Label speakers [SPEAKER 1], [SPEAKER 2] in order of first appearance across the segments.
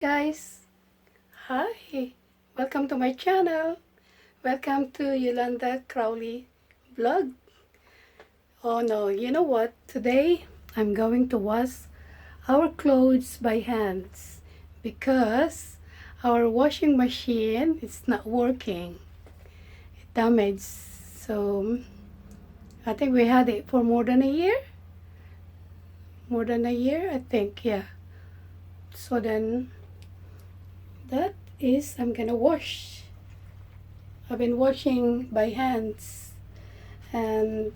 [SPEAKER 1] Guys, hi, welcome to my channel. Welcome to Yolanda Crowley vlog. Oh no, you know what? Today I'm going to wash our clothes by hands because our washing machine is not working. It damaged. So I think we had it for more than a year. More than a year, I think, yeah. So then that is I'm gonna wash. I've been washing by hands and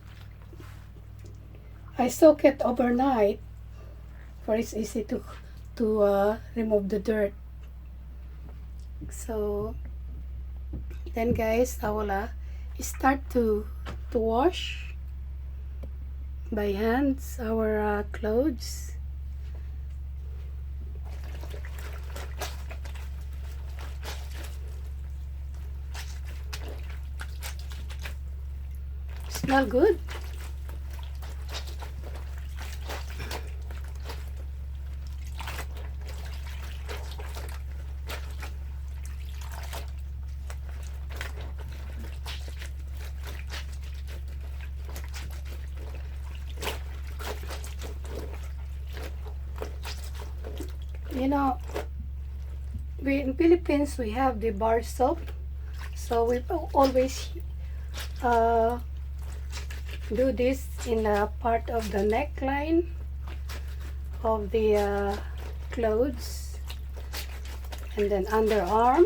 [SPEAKER 1] I soak it overnight for it's easy to remove the dirt. So then guys, I will start to wash by hands our clothes. Smell good. You know, we in Philippines we have the bar soap, so we always uh, do this in a part of the neckline of the clothes and then underarm.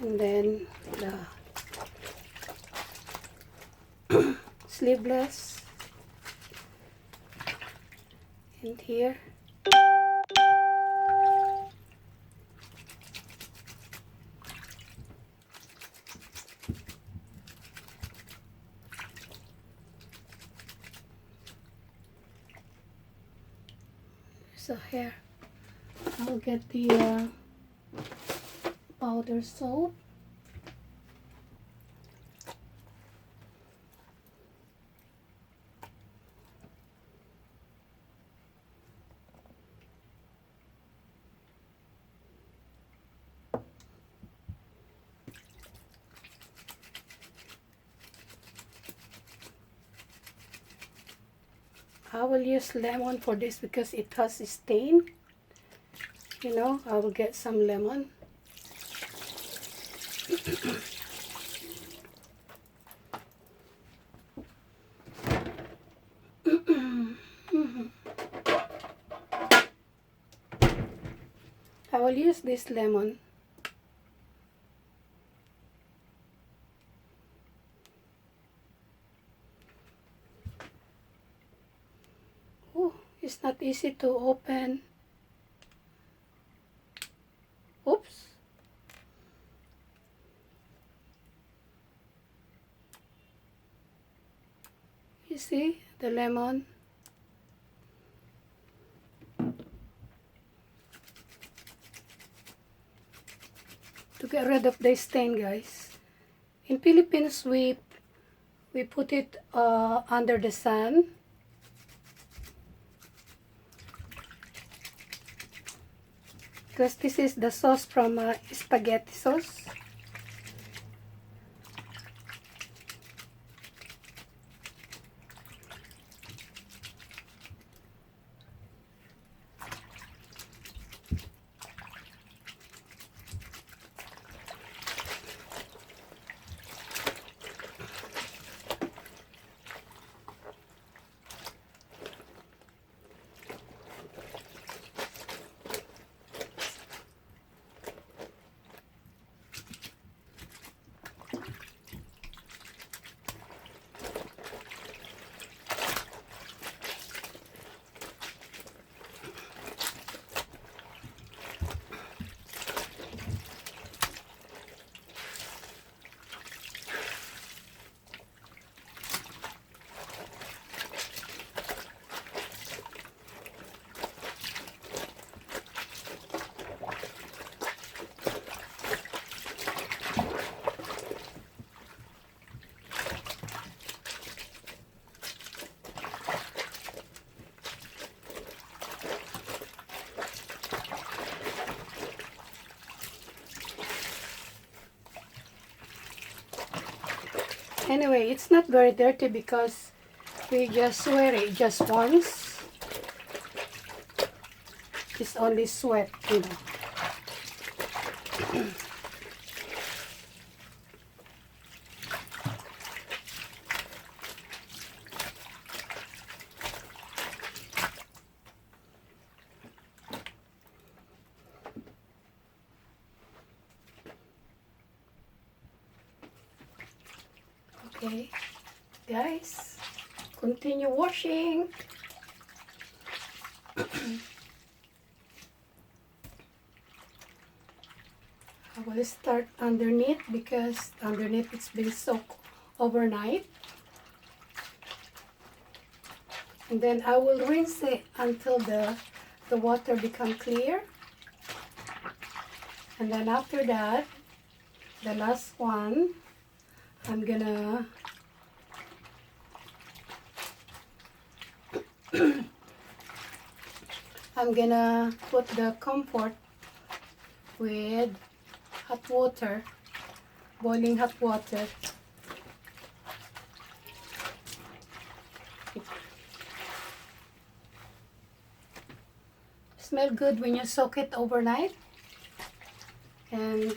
[SPEAKER 1] And then the sleeveless and here. So here I'll get the powder soap. I will use lemon for this because it has a stain. You know, I will get some lemon. I will use this lemon. Oh, it's not easy to open. Oops. You see the lemon? To get rid of the stain, guys. In Philippines, we put it under the sun. Because this is the sauce from spaghetti sauce. Anyway, it's not very dirty because we just wear it just once. It's only sweat, you know. Okay, guys, continue washing. I will start underneath because underneath it's been soaked overnight. And then I will rinse it until the water become clear. And then after that, the last one, I'm gonna put the comfort with hot water, boiling hot water. Smell good when you soak it overnight. And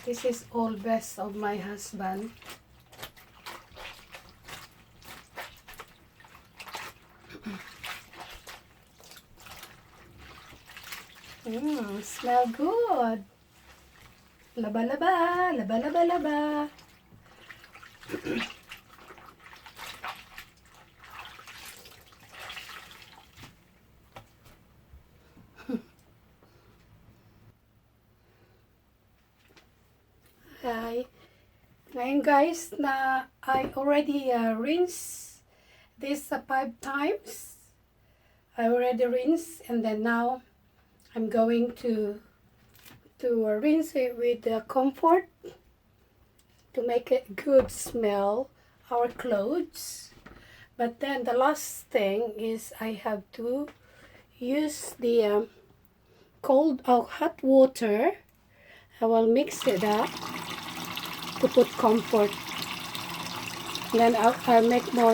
[SPEAKER 1] this is all best of my husband. Smell good. Laba laba, laba laba laba. Hi. Ngayon guys, na I already rinsed this 5 times. I already rinsed, and then now I'm going to rinse it with the comfort to make it good smell our clothes. But then the last thing is I have to use the hot water. I will mix it up to put comfort. Then I make more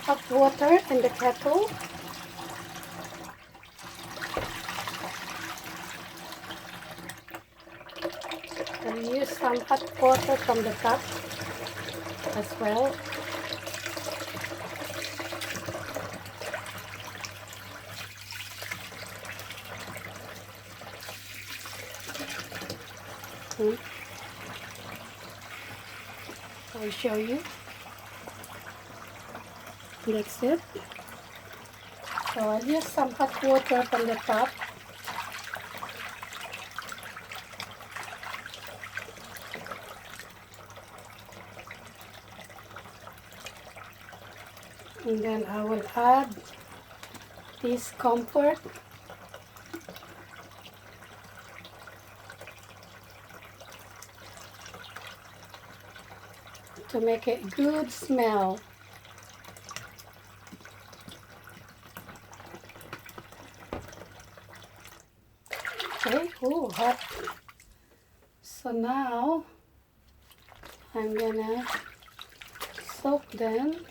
[SPEAKER 1] hot water in the kettle. I use some hot water from the tap as well. I'll show you. That's it. So I'll use some hot water from the tap. And then I will add this comfort. To make it good smell. Okay, oh, hot. So now I'm gonna soak them,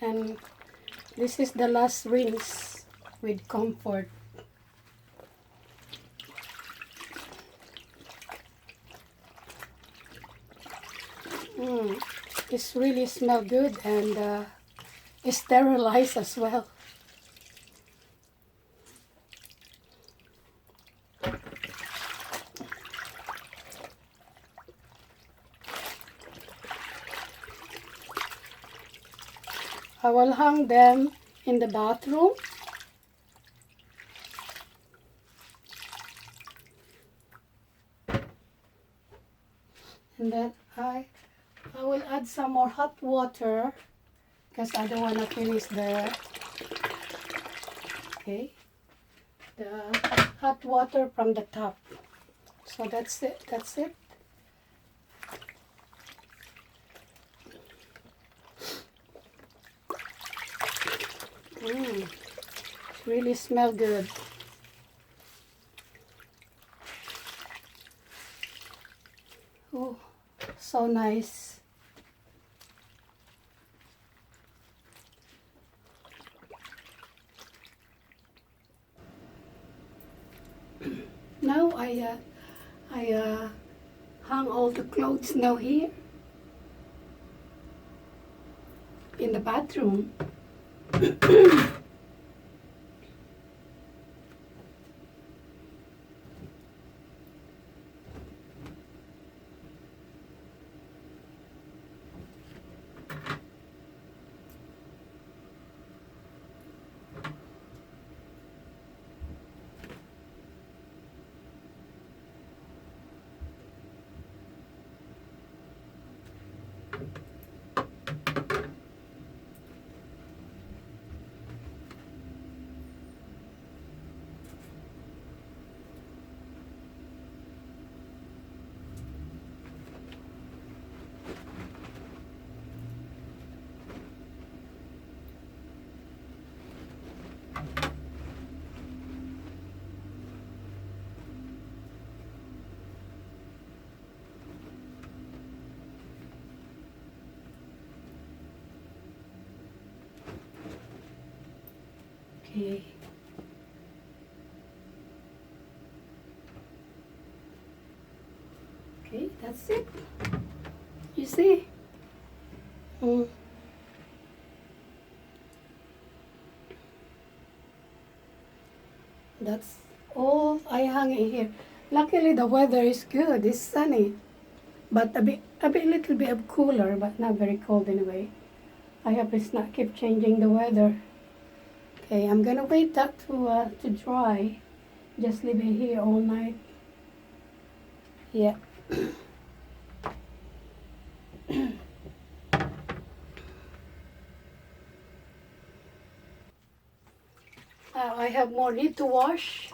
[SPEAKER 1] and this is the last rinse with comfort. It's really smell good, and it's sterilized as well. I will hang them in the bathroom. And then I will add some more hot water because I don't want to finish the hot water from the top. So that's it. Really smell good. so nice. Now I hung all the clothes now here in the bathroom. Okay. Okay, that's it. You see? That's all I hung in here. Luckily the weather is good. It's sunny. But little bit of cooler, but not very cold anyway. I hope it's not keep changing the weather. Okay, I'm gonna wait that to dry. Just leave it here all night. Yeah. I have more need to wash.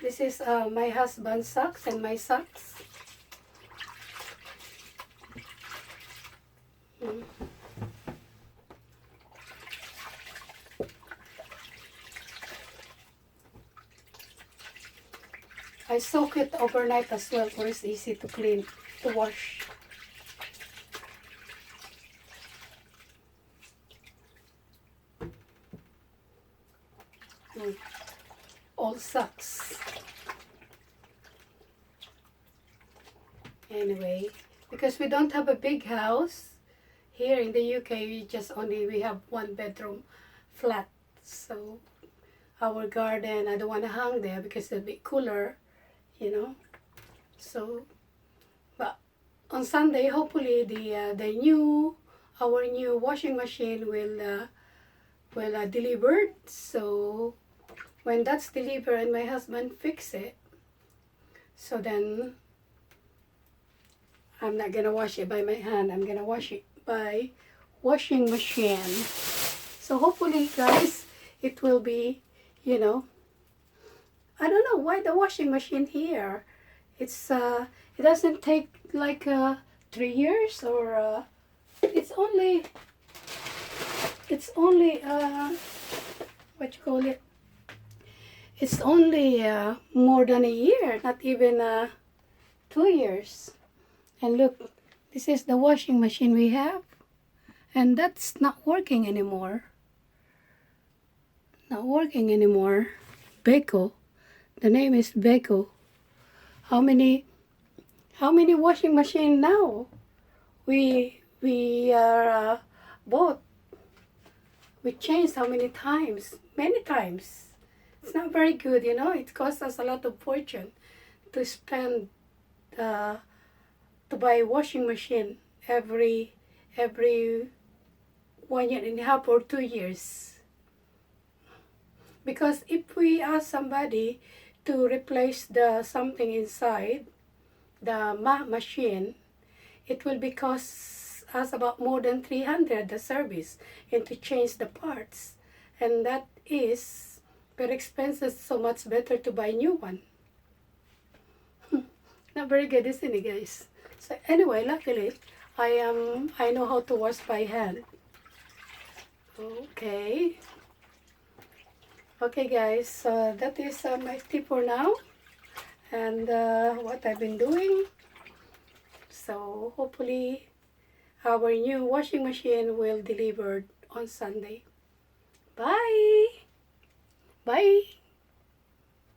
[SPEAKER 1] This is my husband's socks and my socks. I soak it overnight as well, for it's easy to clean, to wash. All socks. Anyway, because we don't have a big house here in the UK, we have one bedroom flat. So our garden, I don't want to hang there because it's a bit cooler, you know. So, but on Sunday, hopefully our new washing machine will delivered. So when that's delivered and my husband fix it, so then I'm not gonna wash it by my hand. I'm gonna wash it by washing machine. So hopefully, guys, it will be, you know, I don't know why the washing machine here. It doesn't take like 3 years or it's only what you call it? It's only more than a year, not even 2 years. And look, this is the washing machine we have, and that's not working anymore. Not working anymore. Beko. The name is Beko. How many washing machine now we are bought? We changed how many times? Many times. It's not very good, you know. It costs us a lot of fortune to spend to buy a washing machine every 1 year and a half or 2 years. Because if we ask somebody to replace something inside the machine, it will be cost us about more than 300 the service and to change the parts, and that is very expensive. So much better to buy a new one. Not very good, isn't it, guys? So anyway, luckily I know how to wash by hand. Okay, guys, so that is my tip for now, and what I've been doing. So hopefully our new washing machine will deliver on Sunday. Bye! Bye!